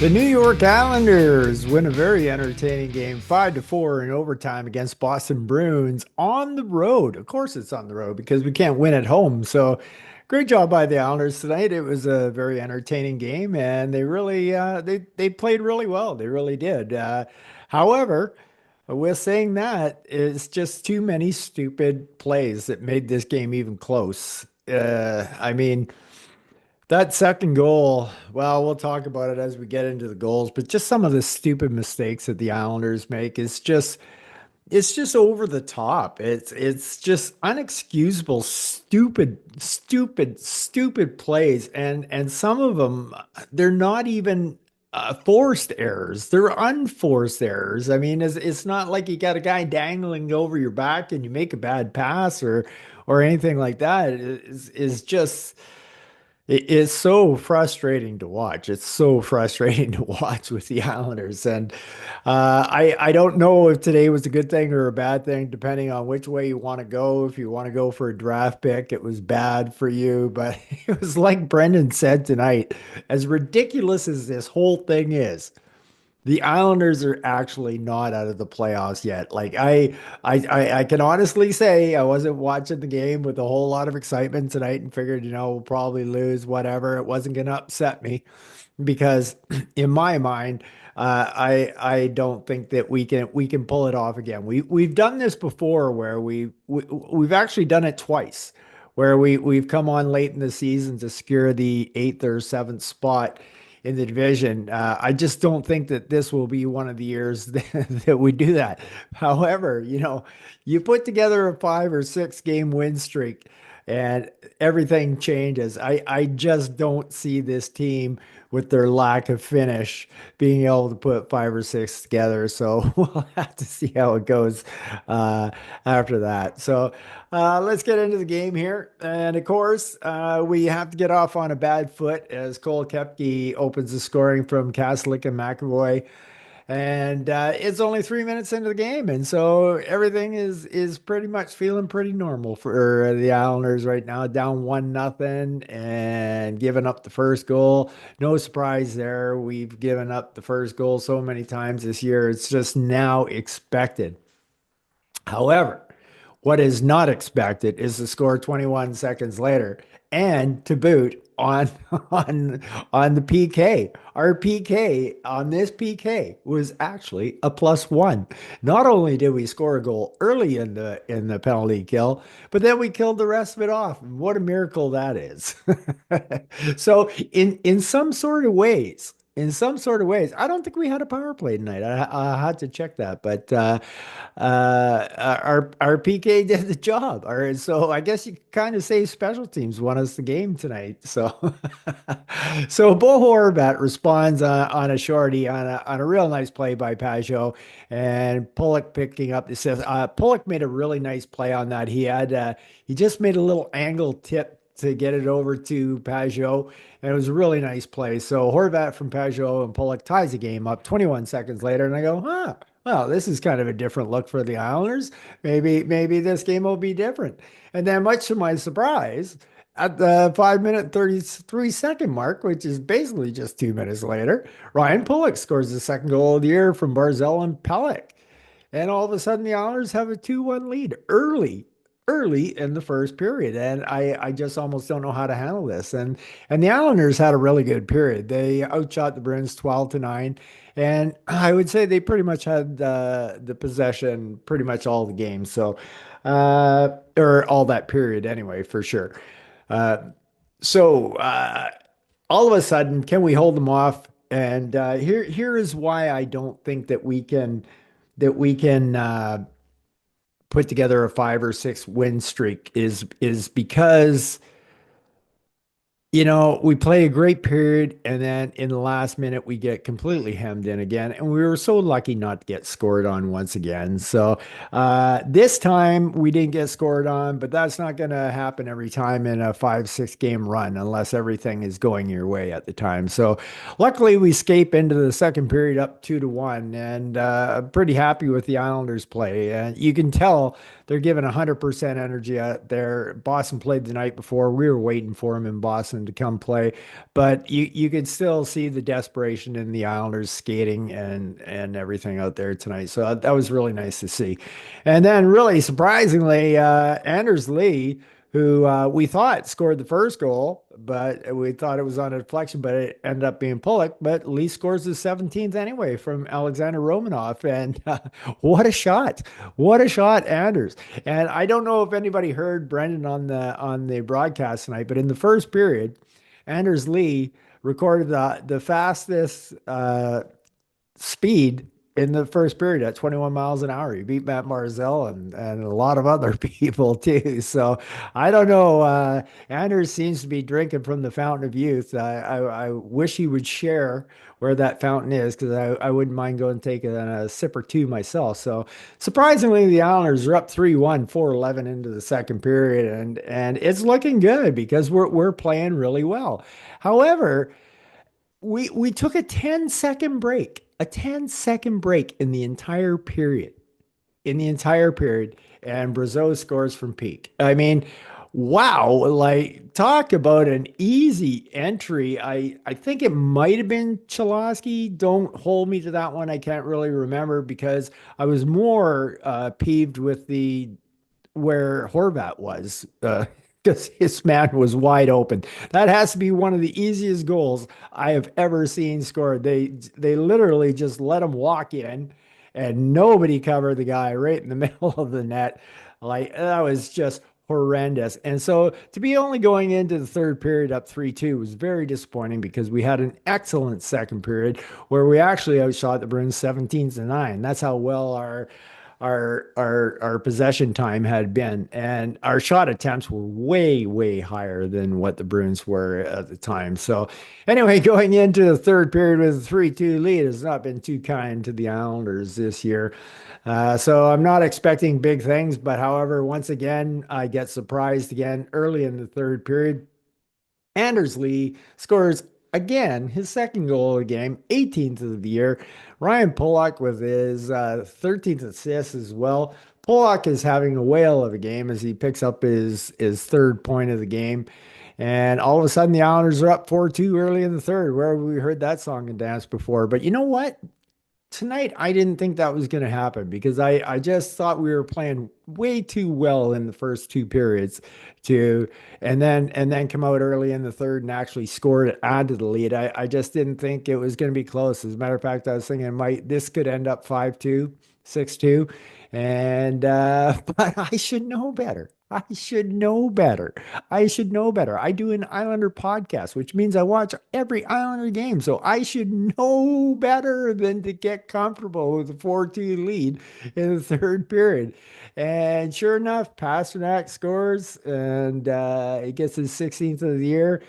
The New York Islanders win a very entertaining game, 5-4 in overtime against Boston Bruins on the road. Of course, it's on the road because we can't win at home. So, great job by the Islanders tonight. It was a very entertaining game, and they played really well. They really did. However, with saying that, it's just too many stupid plays that made this game even close. I mean. That second goal, well, we'll talk about it as we get into the goals, but just some of the stupid mistakes that the Islanders make is just it's just over the top. It's just unexcusable, stupid plays, and some of them they're not even forced errors. They're unforced errors. I mean, it's not like you got a guy dangling over your back and you make a bad pass or anything like that. It's just. It is so frustrating to watch. It's so frustrating to watch with the Islanders, and I don't know if today was a good thing or a bad thing, depending on which way you want to go. If you want to go for a draft pick, it was bad for you, but it was like Brendan said tonight, as ridiculous as this whole thing is. The Islanders are actually not out of the playoffs yet. I can honestly say I wasn't watching the game with a whole lot of excitement tonight and figured, we'll probably lose, whatever. It wasn't going to upset me because in my mind, I don't think that we can pull it off again. We've done this before where we've actually done it twice, where we've come on late in the season to secure the eighth or seventh spot in the division. I just don't think that this will be one of the years that we do that. However, you put together a 5 or 6 game win streak and everything changes. I just don't see this team with their lack of finish being able to put 5 or 6 together. So we'll have to see how it goes uh, after that. So let's get into the game here. And of course, we have to get off on a bad foot as Cole Koepke opens the scoring from Kaslik and McAvoy. And it's only 3 minutes into the game, and so everything is pretty much feeling pretty normal for the Islanders right now, down 1-0 and giving up the first goal. No surprise there. We've given up the first goal so many times this year. It's just now expected. However, what is not expected is to score 21 seconds later and to boot on on the PK. Our PK on this PK was actually a +1. Not only did we score a goal early in the penalty kill, but then we killed the rest of it off. What a miracle that is. So in some sort of ways, I don't think we had a power play tonight. I had to check that, but our PK did the job. All right, so I guess you kind of say special teams won us the game tonight. So, so Bo Horvat responds on a shorty on a real nice play by Pajot and Pollock picking up. It says Pollock made a really nice play on that. He just made a little angle tip to get it over to Pajot, and it was a really nice play. So Horvat from Pajot and Pollock ties the game up 21 seconds later, and I go, huh. Well, this is kind of a different look for the Islanders. Maybe this game will be different. And then, much to my surprise, at the 5 minute 33 second mark, which is basically just 2 minutes later, Ryan Pulock scores the second goal of the year from Barzell and Pelech. And all of a sudden, the Islanders have a 2-1 lead early in the first period. And I just almost don't know how to handle this. And the Islanders had a really good period. They outshot the Bruins 12-9. And I would say they pretty much had the possession pretty much all the games. So, or all that period anyway, for sure. Uh, so all of a sudden, can we hold them off? And here is why I don't think that we can put together a 5 or 6 win streak is because we play a great period, and then in the last minute, we get completely hemmed in again. And we were so lucky not to get scored on once again. So this time we didn't get scored on, but that's not going to happen every time in a 5, 6 game run unless everything is going your way at the time. So luckily, we escape into the second period up 2-1, and pretty happy with the Islanders' play. And you can tell they're giving 100% energy out there. Boston played the night before. We were waiting for them in Boston them to come play. But you could still see the desperation in the Islanders skating and everything out there tonight. So that was really nice to see. And then really surprisingly, Anders Lee, who we thought scored the first goal, but we thought it was on a deflection, but it ended up being Pollock. But Lee scores the 17th anyway from Alexander Romanov. And what a shot. What a shot, Anders. And I don't know if anybody heard Brendan on the broadcast tonight, but in the first period, Anders Lee recorded the fastest speed in the first period at 21 miles an hour. He beat Matt Barzal and a lot of other people too. So I don't know. Anders seems to be drinking from the fountain of youth. I wish he would share where that fountain is because I wouldn't mind going and taking a sip or two myself. So surprisingly, the Islanders are up 3-1, 4-11 into the second period, and it's looking good because we're playing really well. However, we took a 10-second break, a 10-second break in the entire period, and Brazeau scores from peak. I mean, wow, like talk about an easy entry. I think it might have been Cholowski. Don't hold me to that one. I can't really remember because I was more peeved with the where Horvat was because his man was wide open. That has to be one of the easiest goals I have ever seen scored. They literally just let him walk in and nobody covered the guy right in the middle of the net. Like that was just horrendous. And so to be only going into the third period up 3-2 was very disappointing because we had an excellent second period where we actually outshot the Bruins 17-9. That's how well our possession time had been, and our shot attempts were way higher than what the Bruins were at the time. So anyway, going into the third period with a 3-2 lead has not been too kind to the Islanders this year. So I'm not expecting big things, but however, once again, I get surprised again early in the third period. Anders Lee scores again his second goal of the game, 18th of the year. Ryan Pollock with his 13th assist as well. Pollock is having a whale of a game as he picks up his third point of the game. And all of a sudden, the Islanders are up 4-2 early in the third. Where have we heard that song and dance before? But you know what? Tonight, I didn't think that was going to happen because I just thought we were playing way too well in the first two periods to and then come out early in the third and actually score to add to the lead. I just didn't think it was going to be close. As a matter of fact, I was thinking might this could end up 5-2, 6-2. And but I should know better. I should know better. I should know better. I do an Islander podcast, which means I watch every Islander game. So I should know better than to get comfortable with a 4-2 lead in the third period. And sure enough, Pasternak scores and he gets his 16th of the year.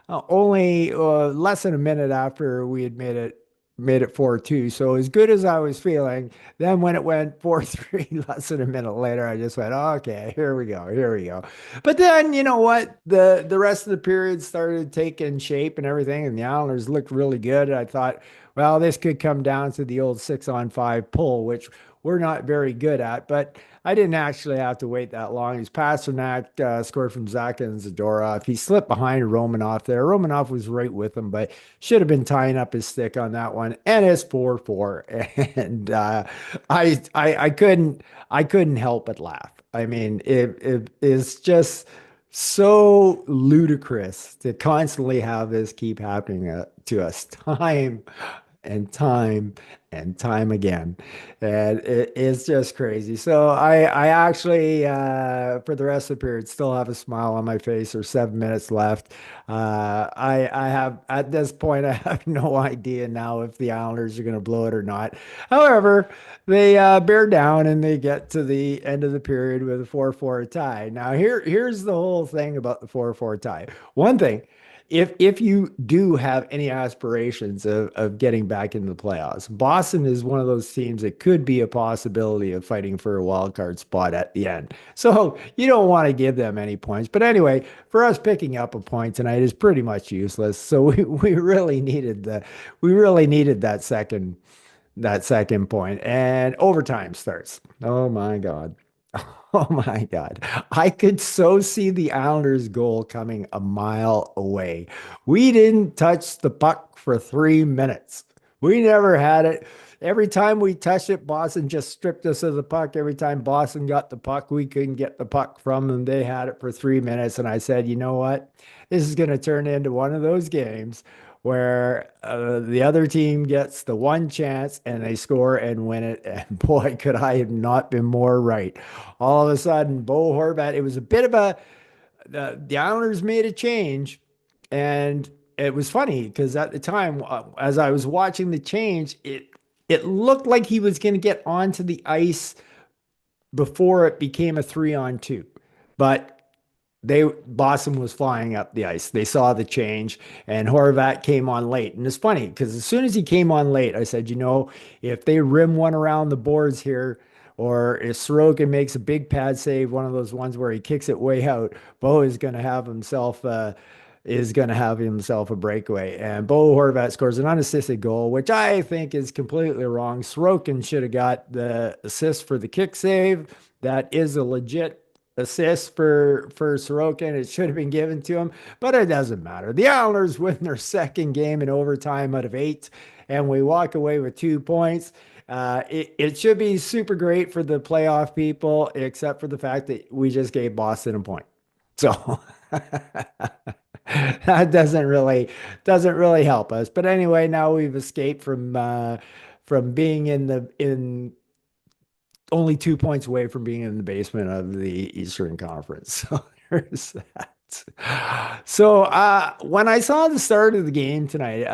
Only less than a minute after we had made it 4-2. So as good as I was feeling, then when it went 4-3 less than a minute later, I just went, okay, here we go, here we go. But then you know what? The rest of the period started taking shape and everything, and the Islanders looked really good. I thought, well, this could come down to the old 6-on-5 pull, which we're not very good at, but I didn't actually have to wait that long. He's Pasternak scored from Zaka and Zadorov. He slipped behind Romanov there. Romanov was right with him, but should have been tying up his stick on that one. And it's 4-4. And I couldn't help but laugh. I mean, it is just so ludicrous to constantly have this keep happening to us time and time and time again. And it's just crazy. So I actually, for the rest of the period, still have a smile on my face. There's 7 minutes left. I have, at this point, I have no idea now if the Islanders are going to blow it or not. However, they bear down and they get to the end of the period with a 4-4 tie. Now, here's the whole thing about the 4-4 tie. One thing, if you do have any aspirations of getting back into the playoffs, Boston is one of those teams that could be a possibility of fighting for a wild card spot at the end. So you don't want to give them any points. But anyway, for us picking up a point tonight is pretty much useless. So we really needed that second point. And overtime starts. Oh my God. Oh my God. I could so see the Islanders' goal coming a mile away. We didn't touch the puck for 3 minutes. We never had it. Every time we touched it, Boston just stripped us of the puck. Every time Boston got the puck, we couldn't get the puck from them. They had it for 3 minutes. And I said, you know what? This is going to turn into one of those games where the other team gets the one chance and they score and win it. And boy, could I have not been more right. All of a sudden, Bo Horvat, it was a bit of a, the Islanders made a change. And it was funny because at the time, as I was watching the change, it looked like he was going to get onto the ice before it became a 3-on-2. But they Boston was flying up the ice. They saw the change, and Horvat came on late. And it's funny because as soon as he came on late, I said, you know, if they rim one around the boards here, or if Sorokin makes a big pad save, one of those ones where he kicks it way out, Bo is going to have himself a breakaway. And Bo Horvat scores an unassisted goal, which I think is completely wrong. Sorokin should have got the assist for the kick save. That is a legit assist for Sorokin. It should have been given to him, but it doesn't matter. The Islanders win their second game in overtime out of 8, and we walk away with 2 points. It should be super great for the playoff people, except for the fact that we just gave Boston a point. So that doesn't really help us. But anyway, now we've escaped from being in only 2 points away from being in the basement of the Eastern Conference. So there's that. So when I saw the start of the game tonight,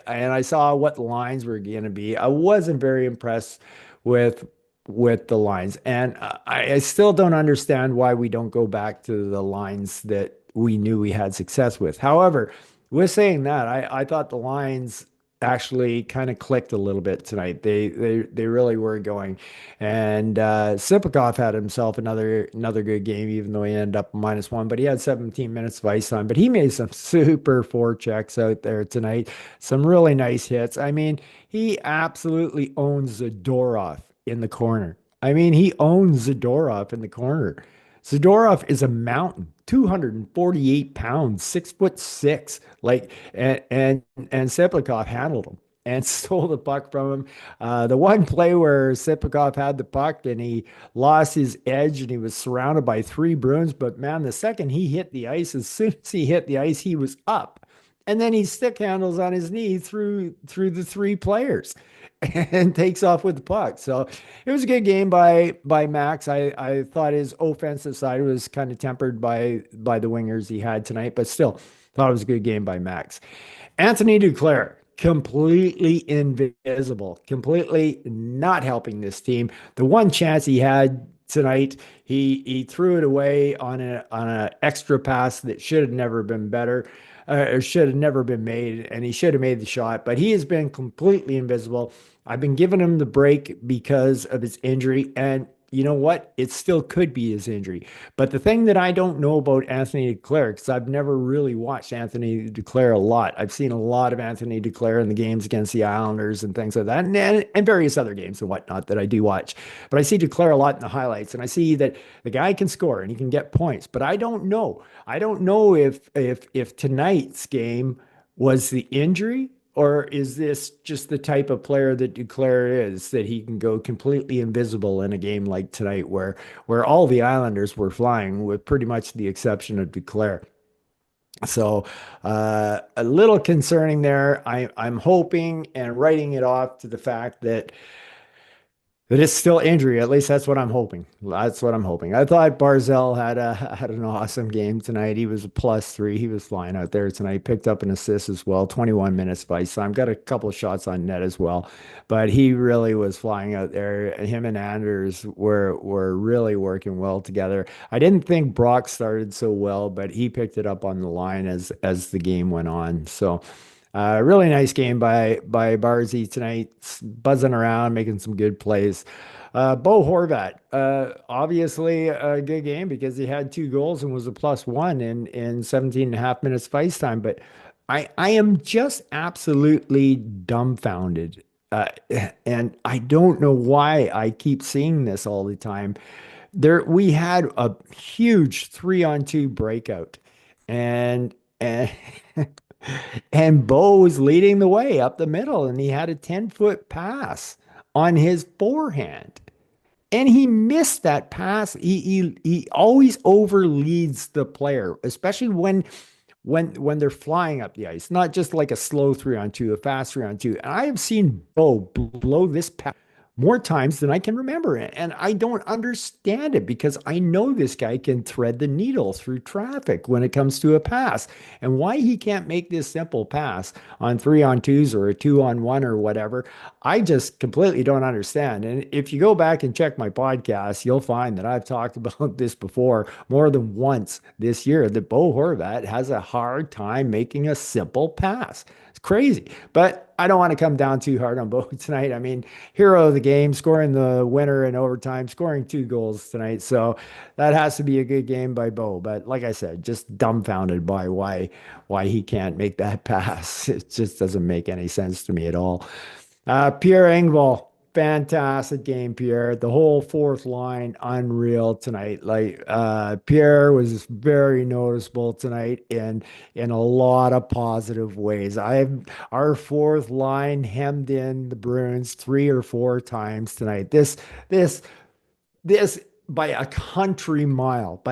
I saw what the lines were going to be. I wasn't very impressed with with the lines, and I still don't understand why we don't go back to the lines that we knew we had success with. However, with saying that, I thought the lines actually kind of clicked a little bit tonight. They really were going. And Sipakov had himself another good game, even though he ended up -1. But he had 17 minutes of ice time. But he made some super forechecks out there tonight. Some really nice hits. I mean, he absolutely owns Zadorov in the corner. I mean, he owns Zadorov in the corner. Zadorov is a mountain, 248 pounds, 6'6". Like and Siplikov handled him and stole the puck from him. The one play where Siplikov had the puck and he lost his edge and he was surrounded by three Bruins. But man, the second he hit the ice, as soon as he hit the ice, he was up. And then he stick handles on his knee through the three players and takes off with the puck. So it was a good game by Max. I thought his offensive side was kind of tempered by the wingers he had tonight, but still thought it was a good game by Max. Anthony Duclair, completely invisible, completely not helping this team. The one chance he had tonight, he threw it away on a extra pass that should have never been better. Or should have never been made, and he should have made the shot, but he has been completely invisible. I've been giving him the break because of his injury, and you know what? It still could be his injury. But the thing that I don't know about Anthony Duclair, because I've never really watched Anthony Duclair a lot. I've seen a lot of Anthony Duclair in the games against the Islanders and things like that, and various other games and whatnot that I do watch. But I see Duclair a lot in the highlights, and I see that the guy can score and he can get points. But I don't know. I don't know if tonight's game was the injury, or is this just the type of player that Duclair is, that he can go completely invisible in a game like tonight where all the Islanders were flying with pretty much the exception of Duclair. So a little concerning there. I'm hoping and writing it off to the fact that it's still injury. At least that's what I'm hoping. That's what I'm hoping. I thought Barzell had an awesome game tonight. He was a +3. He was flying out there tonight. Picked up an assist as well. 21 minutes of ice time. Got a couple of shots on net as well. But he really was flying out there. Him and Anders were really working well together. I didn't think Brock started so well, but he picked it up on the line as the game went on. So really nice game by Barzy tonight, buzzing around, making some good plays. Bo Horvat, obviously a good game because he had 2 goals and was a +1 in 17 and a half minutes of ice time. But I am just absolutely dumbfounded. Uh, and I don't know why I keep seeing this all the time. There we had a huge 3-on-2 breakout, and and Bo was leading the way up the middle, and he had a 10-foot pass on his forehand. And he missed that pass. He always overleads the player, especially when they're flying up the ice, not just like a slow 3-on-2, a fast 3-on-2. And I have seen Bo blow this pass more times than I can remember. And I don't understand it because I know this guy can thread the needle through traffic when it comes to a pass. And why he can't make this simple pass on 3-on-2s or a 2-on-1 or whatever, I just completely don't understand. And if you go back and check my podcast, you'll find that I've talked about this before more than once this year that Bo Horvat has a hard time making a simple pass. It's crazy. But I don't want to come down too hard on Bo tonight. I mean, hero of the game, scoring the winner in overtime, scoring 2 goals tonight. So that has to be a good game by Bo. But like I said, just dumbfounded by why he can't make that pass. It just doesn't make any sense to me at all. Pierre Engvall, fantastic game, Pierre. The whole fourth line, unreal tonight. Like Pierre was very noticeable tonight in a lot of positive ways. I've Our fourth line hemmed in the Bruins 3 or 4 times tonight. This by a country mile,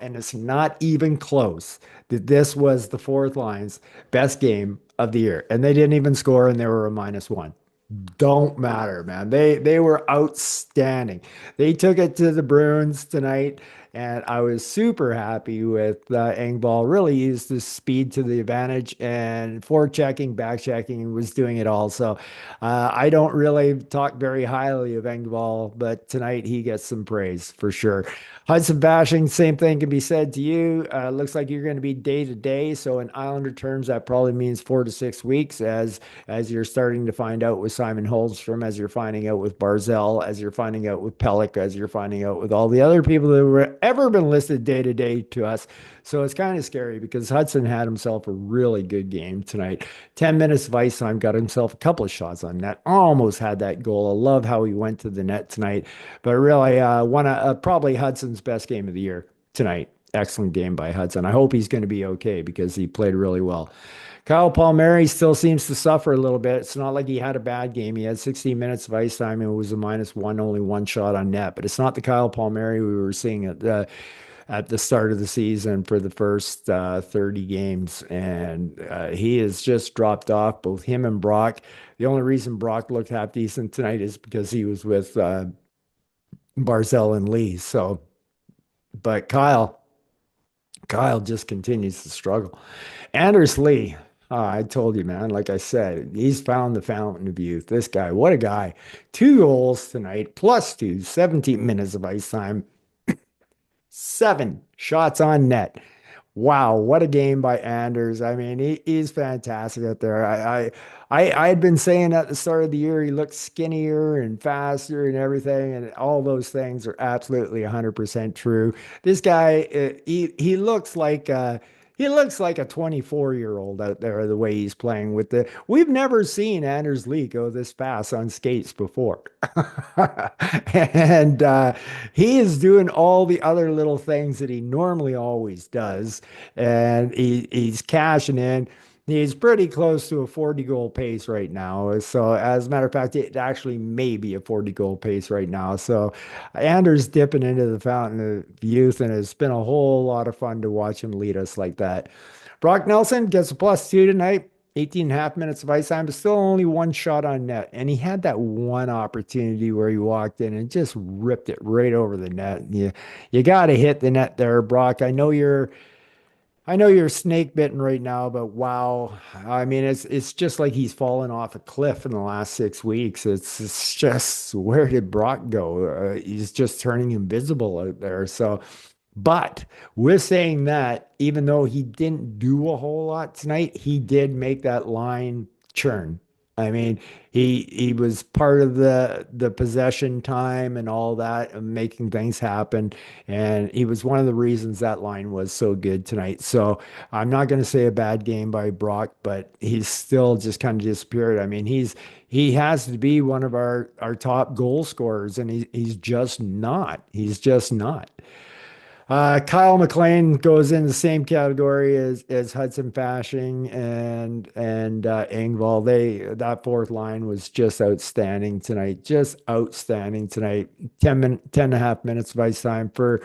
and it's not even close. That this was the fourth line's best game of the year, and they didn't even score, and they were a -1. Don't matter, man. They were outstanding. They took it to the Bruins tonight, and I was super happy with Engvall. Really used his speed to the advantage and forechecking, back checking, was doing it all. So I don't really talk very highly of Engvall, but tonight he gets some praise for sure. Hudson Bashing, same thing can be said to you. Looks like you're going to be day to day. So in Islander terms, that probably means 4 to 6 weeks as you're starting to find out with Simon Holmstrom, as you're finding out with Barzell, as you're finding out with Pellick, as you're finding out with all the other people that were ever been listed day to day to us. So it's kind of scary because Hudson had himself a really good game tonight. 10 minutes of ice time, got himself a couple of shots on net, almost had that goal. I love how he went to the net tonight, but really one of probably Hudson's best game of the year tonight. Excellent game by Hudson. I hope he's going to be okay because he played really well. Kyle Palmieri still seems to suffer a little bit. It's not like he had a bad game. He had 16 minutes of ice time and it was a -1, only one shot on net. But it's not the Kyle Palmieri we were seeing at the start of the season for the first 30 games. And he has just dropped off, both him and Brock. The only reason Brock looked half decent tonight is because he was with Barzell and Lee. So, but Kyle just continues to struggle. Anders Lee, I told you, man, like I said, he's found the fountain of youth. This guy, what a guy. 2 goals tonight, +2, 17 minutes of ice time, 7 shots on net. Wow, what a game by Anders. I mean, he's fantastic out there. I had been saying at the start of the year he looked skinnier and faster and everything, and all those things are absolutely 100% true. This guy, he looks like a 24-year-old out there, the way he's playing with the. We've never seen Anders Lee go this fast on skates before. And he is doing all the other little things that he normally always does. And he's cashing in. He's pretty close to a 40 goal pace right now. So, as a matter of fact, it actually may be a 40 goal pace right now. So, Anders dipping into the fountain of youth, and it's been a whole lot of fun to watch him lead us like that. Brock Nelson gets a +2 tonight, 18 and a half minutes of ice time, but still only one shot on net. And he had that one opportunity where he walked in and just ripped it right over the net. You got to hit the net there, Brock. I know you're snake bitten right now, but wow. I mean, it's just like he's fallen off a cliff in the last 6 weeks. It's just where did Brock go? He's just turning invisible out there. So, but with saying that, even though he didn't do a whole lot tonight, he did make that line churn. I mean, he was part of the possession time and all that, and making things happen. And he was one of the reasons that line was so good tonight. So I'm not going to say a bad game by Brock, but he's still just kind of disappeared. I mean, he has to be one of our top goal scorers, and he's just not. He's just not. Kyle McLean goes in the same category as Hudson Fashing and Engvall. That fourth line was just outstanding tonight. Just outstanding tonight. 10 and a half minutes of ice time for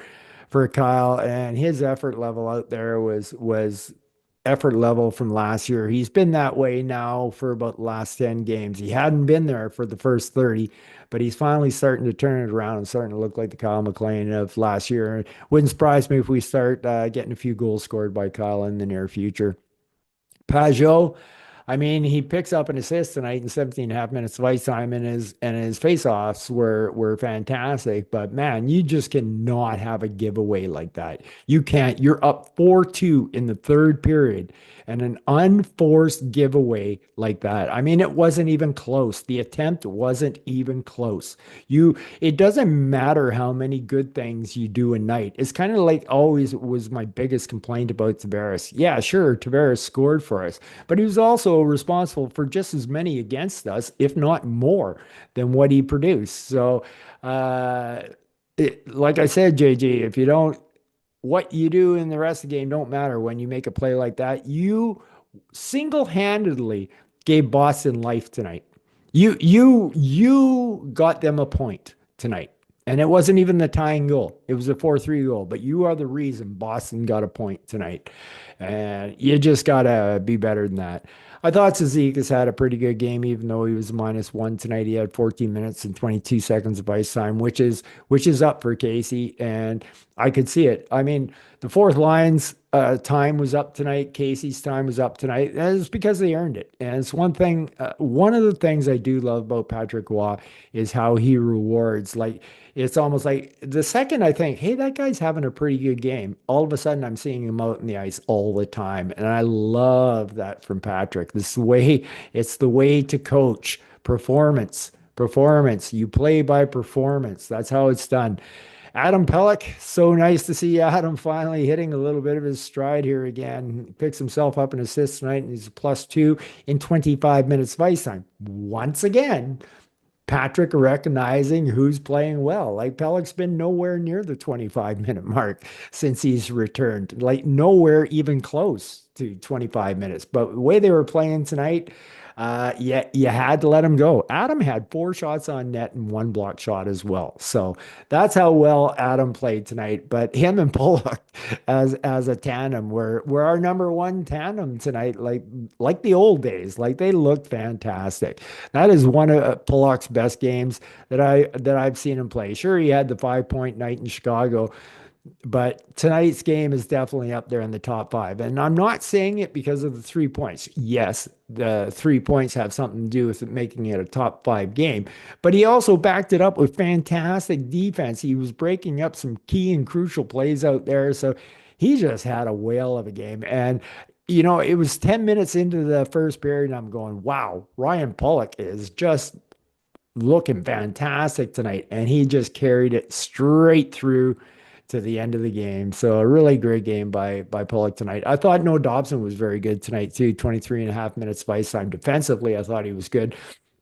Kyle, and his effort level out there was effort level from last year. He's been that way now for about the last 10 games. He hadn't been there for the first 30, but he's finally starting to turn it around and starting to look like the Kyle McLean of last year. Wouldn't surprise me if we start getting a few goals scored by Kyle in the near future. Pajot, I mean, he picks up an assist tonight in 17 and a half minutes of ice time, and his faceoffs were fantastic. But man, you just cannot have a giveaway like that. You can't. You're up 4-2 in the third period, and an unforced giveaway like that. I mean, it wasn't even close. The attempt wasn't even close. It doesn't matter how many good things you do a night. It's kind of like always was my biggest complaint about Tavares. Yeah, sure, Tavares scored for us, but he was also responsible for just as many against us, if not more, than what he produced. So, uh, like I said, JG, if you don't, what you do in the rest of the game don't matter when you make a play like that. You single-handedly gave Boston life tonight. You got them a point tonight. And it wasn't even the tying goal. It was a 4-3 goal, but you are the reason Boston got a point tonight. And you just gotta be better than that. I thought Zizekas had a pretty good game, even though he was -1 tonight. He had 14 minutes and 22 seconds of ice time, which is up for Casey, and I could see it. I mean, the fourth line's time was up tonight. Casey's time was up tonight. And it's because they earned it. And it's one thing. One of the things I do love about Patrick Waugh is how he rewards. Like it's almost like the second I think, hey, that guy's having a pretty good game, all of a sudden I'm seeing him out in the ice all the time. And I love that from Patrick. It's the way to coach performance. Performance. You play by performance. That's how it's done. Adam Pelech, so nice to see Adam finally hitting a little bit of his stride here again. He picks himself up an assist tonight, and he's a +2 in 25 minutes of ice time. Once again, Patrick recognizing who's playing well. Like Pellick's been nowhere near the 25-minute mark since he's returned, like nowhere even close to 25 minutes. But the way they were playing tonight, yeah, you had to let him go. Adam had 4 shots on net and 1 block shot as well. So that's how well Adam played tonight. But him and Pollock as a tandem were our number one tandem tonight, like the old days. Like they looked fantastic. That is one of Pollock's best games that I've seen him play. Sure, he had the 5-point night in Chicago, but tonight's game is definitely up there in the top five. And I'm not saying it because of the 3 points. Yes, the 3 points have something to do with it making it a top five game, but he also backed it up with fantastic defense. He was breaking up some key and crucial plays out there. So he just had a whale of a game. And it was 10 minutes into the first period, and I'm going, wow, Ryan Pollock is just looking fantastic tonight. And he just carried it straight through to the end of the game. So a really great game by Pollock tonight. I thought Noah Dobson was very good tonight too. 23 and a half minutes of ice time. Defensively, I thought he was good.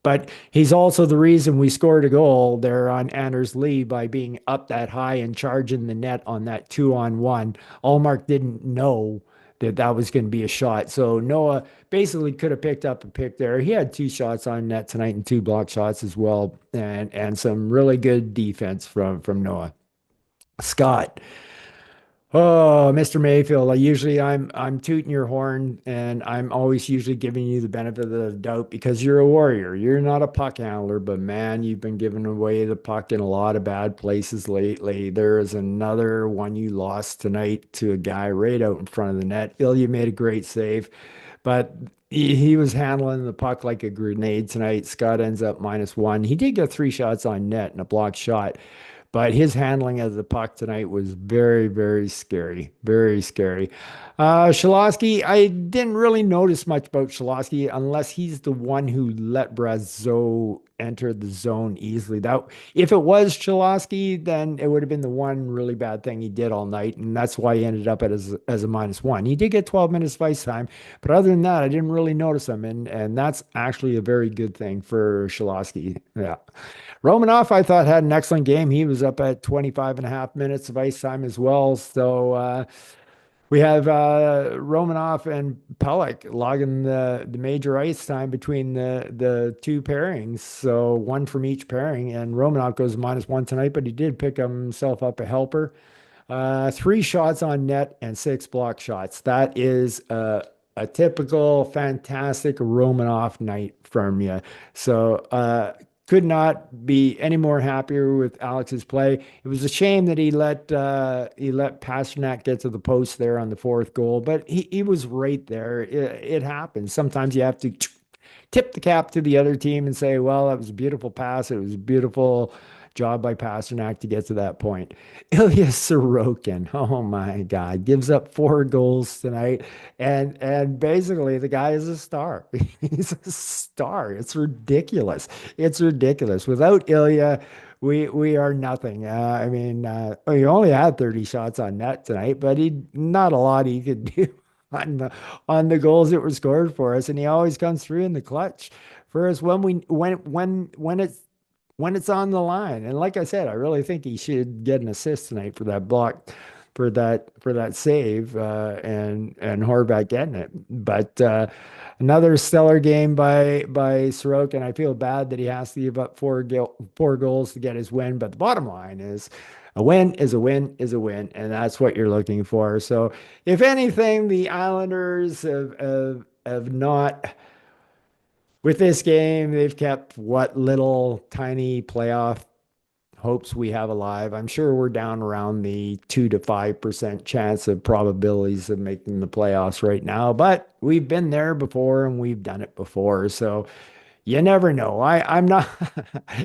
But he's also the reason we scored a goal there on Anders Lee by being up that high and charging the net on that 2-on-1. Allmark didn't know that was going to be a shot. So Noah basically could have picked up a pick there. He had 2 shots on net tonight and 2 block shots as well, and some really good defense from Noah. Scott. Oh, Mr. Mayfield, I'm tooting your horn, and I'm always usually giving you the benefit of the doubt because you're a warrior. You're not a puck handler, but man, you've been giving away the puck in a lot of bad places lately. There is another one you lost tonight to a guy right out in front of the net. Ilya made a great save, but he was handling the puck like a grenade tonight. Scott ends up -1. He did get 3 shots on net and a blocked shot. but his handling of the puck tonight was very, very scary. Very scary. Shalosky, I didn't really notice much about Shalosky unless he's the one who let Brazeau enter the zone easily. That if it was Chalosky, then it would have been the one really bad thing he did all night, and that's why he ended up as a -1. He did get 12 minutes of ice time, but other than that, I didn't really notice him, and that's actually a very good thing for Chalosky. Yeah. Romanoff, I thought, had an excellent game. He was up at 25 and a half minutes of ice time as well. So we have Romanoff and Pelech logging the major ice time between the two pairings. So one from each pairing. And Romanoff goes -1 tonight, but he did pick himself up a helper. 3 shots on net and 6 block shots. That is a typical fantastic Romanoff night from you. So could not be any more happier with Alex's play. It was a shame that he let Pasternak get to the post there on the fourth goal, but he was right there. It happens. Sometimes you have to tip the cap to the other team and say, well, that was a beautiful pass. It was a beautiful job by Pasternak to get to that point. Ilya Sorokin, oh my God, gives up 4 goals tonight, and basically the guy is a star. He's a star. It's ridiculous. It's ridiculous. Without Ilya, we are nothing. I mean, he only had 30 shots on net tonight, but he not a lot he could do on the goals that were scored for us, and he always comes through in the clutch for us when it's on the line. And like I said, I really think he should get an assist tonight for that block, for that save, and Horvat getting it. But another stellar game by Sorokin. I feel bad that he has to give up 4 goals to get his win, but the bottom line is a win is a win is a win, and that's what you're looking for. So, if anything, the Islanders have not with this game, they've kept what little tiny playoff hopes we have alive. I'm sure we're down around the 2 to 5% chance of probabilities of making the playoffs right now, but we've been there before and we've done it before. So you never know. I'm not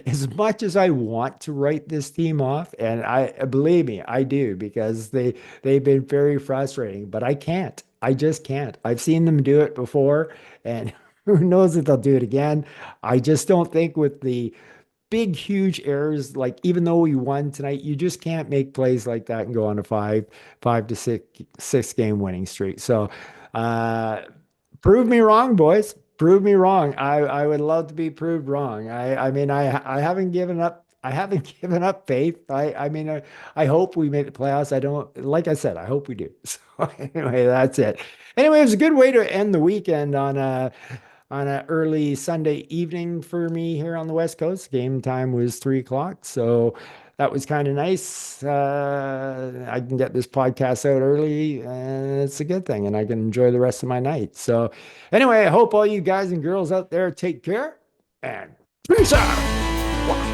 as much as I want to write this team off, and I believe me, I do because they've been very frustrating, but I can't. I just can't. I've seen them do it before, and who knows if they'll do it again. I just don't think with the big, huge errors, like even though we won tonight, you just can't make plays like that and go on a 5 to 6 game winning streak. So uh prove me wrong, boys. Prove me wrong. I would love to be proved wrong. I mean I haven't given up. I haven't given up faith. I mean I hope we make the playoffs. I don't like I said, I hope we do. So anyway, that's it. Anyway, it was a good way to end the weekend on an early Sunday evening for me here on the West Coast. Game time was 3 o'clock. So that was kind of nice. I can get this podcast out early, and it's a good thing, and I can enjoy the rest of my night. So, anyway, I hope all you guys and girls out there take care and peace out.